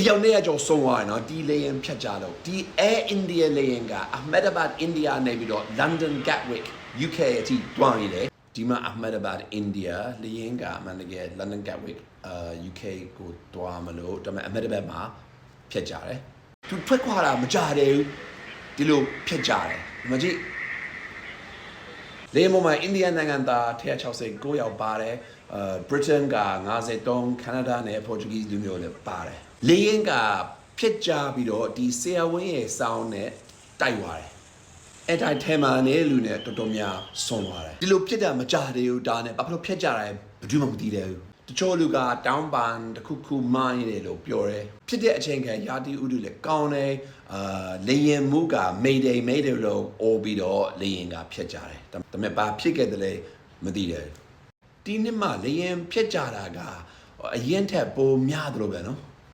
အယောက်200ကျော်ဆုံးသွားတယ်နော်ဒီလေယာဉ်ဖြတ်ကြတော့ဒီ Air India လေယာဉ်က Ahmedabad India နေပြီးတော့ London Gatwick UK အထိတွားနေတယ်ဒီမှာ Ahmedabad India လေယာဉ်ကအမှန်တကယ် London Gatwick UK ကိုတွားမလို့ဒါပေမဲ့ Ahmedabad မှာဖြတ်ကြတယ်သူထွက်ခွာတာမကြတယ်ဘူးဒီလိုဖြတ်ကြတယ်မကြည့်လေယာဉ်ပေါ်မှာ India နိုင်ငံသား169ယောက်ပါတယ်Britain က53 Canada နဲ့ Portuguese လူမျိုးတွေပါတယ်လေယာဉ်ကဖြစ်ကြပြီးတော့ဒီဆရာဝန်ရဲ့စောင်းနဲ့တိုက်သွားတယ်အဲ့တိုင်းထဲမှာနေလူနဲ့တော်တော်များဆုံးသွားတယ်ဒီလိုဖြစ်တာမကြသေးဘူးဒါနဲ့ဘာဖြစ်လို့ဖြစ်ကြတယ်ဘယ်သူမှမသိတယ်ဘူးတချို့လူကတောင်းပန်တစ်ခုခုမိုင်းတယ်လို့ပြောတယ်ဖြစ်တဲ့အချိန်ကရာတီဥတုလည်းကောင်းတယ်လေယာဉ်မှုက Mayday လို့အော်ပြီးတော့လေယာဉ်ကဖြစ်ကြတယ်ဒါပေမဲ့ဘာဖြစ်ခဲ့တယ်လဲမသိတယ်ဒီနှစ်မှလေယာဉ်ဖြစ်ကြတာကအရင်ထက်ပိုများတယ်လို့ပဲနော်